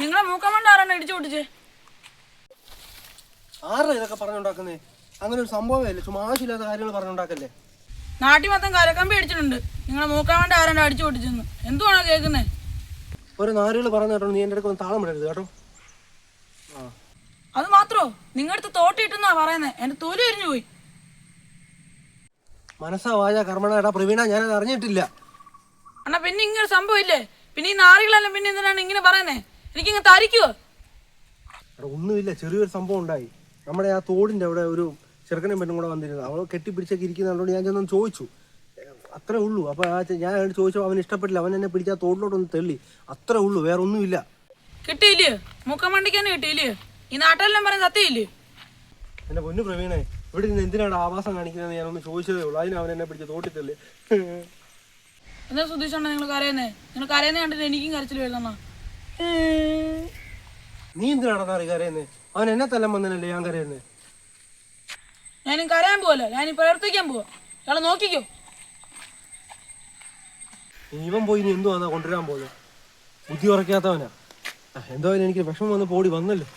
നിങ്ങളെ മൂക്കമ്മണ്ട ആരാണ് ഇടിച്ചു പൊട്ടിച്ചേ? ആരാ ഇതൊക്കെ പറഞ്ഞുണ്ടാക്കുന്നേ? അങ്ങനെ ഒരു സംഭവമല്ലേ, ചുമ്മാ ആവശ്യമില്ലാത്ത കാര്യങ്ങൾ പറഞ്ഞുണ്ടാക്കല്ലേ. നാട്ടിൽ മൊത്തം കരക്കമ്പി അടിച്ചിട്ടുണ്ട്. നിങ്ങളെ മൂക്കമ്മണ്ട ആരാണ്ട് അടിച്ചു പൊട്ടിച്ചെന്ന്. എന്തുവാണോ കേൾക്കുന്നേ? ഒരു നാരുകൾ പറഞ്ഞു കേട്ടോ, നീ എൻ്റെ അടുത്ത് ഒന്ന് താളം വിടരുത് കേട്ടോ. അത് മാത്രോ നിങ്ങളടുത്ത് തോട്ടിട്ടെന്നാ പറയുന്നേ. എന്റെ തൊലി എരിഞ്ഞു പോയി. മനസ്സാ വാച കർമ്മണ. എടാ പ്രവീണ, ഞാനത് അറിഞ്ഞിട്ടില്ല. എന്നാ പിന്നെ ഇങ്ങനെ സംഭവം ഇല്ലേ? പിന്നെ ഈ നാറികളെല്ലാം പിന്നെ എന്തിനാണ് ഇങ്ങനെ പറയുന്നേ? എനിക്കിങ്ങ് തരിക്കുവോ? എടാ ഒന്നുമില്ല, ചെറിയൊരു സംഭവം ഉണ്ടായി. നമ്മുടെ ആ തോടിൻ്റെ അവിടെ ഒരു ചെറുക്കനും പെണ്ണും കൂടെ വന്നിരുന്നു. അവൾ കെട്ടിപ്പിടിച്ചൊക്കെ ഇരിക്കുന്നതുകൊണ്ട് ഞാൻ ചെന്നൊന്ന് ചോദിച്ചു, അത്രേ ഉള്ളൂ. അപ്പോൾ ഞാൻ ചോദിച്ചപ്പോൾ അവന് ഇഷ്ടപ്പെട്ടില്ല. അവൻ എന്നെ പിടിച്ച് ആ തോട്ടിലോട്ടൊന്ന് തെള്ളി, അത്രേ ഉള്ളൂ, വേറെ ഒന്നുമില്ല. കിട്ടിയില്ലേ? മൂക്കമ്മണ്ടിക്ക് തന്നെ കിട്ടിയില്ലേ? ഈ നാട്ടിലെല്ലാം പറയുന്ന സത്യമില്ലേ? എന്റെ പൊന്നു പ്രവീണേ, ഇവിടെ നിന്ന് എന്തിനാണ് ആവാസം കാണിക്കുന്നത്? ഞാനൊന്ന് ചോദിച്ചതേ ഉള്ളൂ. അതിന് അവൻ എന്നെ പിടിച്ച് തോട്ടി തെള്ളി. എന്താ ശ്രദ്ധിച്ചോണ്ടോ നിങ്ങൾ കരയുന്നേ? നിങ്ങൾ കരയുന്നേ കണ്ടിട്ട് എനിക്കും കരച്ചിൽ വരുന്ന. നീ എന്തിനാണെന്നറി കരയുന്നേ? അവൻ എന്നെ തല്ലാൻ വന്നല്ലേ ഞാൻ കരയുന്നേ? ഞാനും കരയാൻ പോവല്ല, ഞാനും പ്രവർത്തിക്കാൻ പോവാ. ഇയാളെ നോക്കിക്കോ. ഇവൻ പോയി ഇനി എന്തുവാന്നാ കൊണ്ടുവരാൻ പോകുന്നത്? ബുദ്ധി ഉറക്കാത്തവനാ. എന്തായാലും എനിക്ക് വിഷമം വന്ന് പോടി വന്നല്ലോ.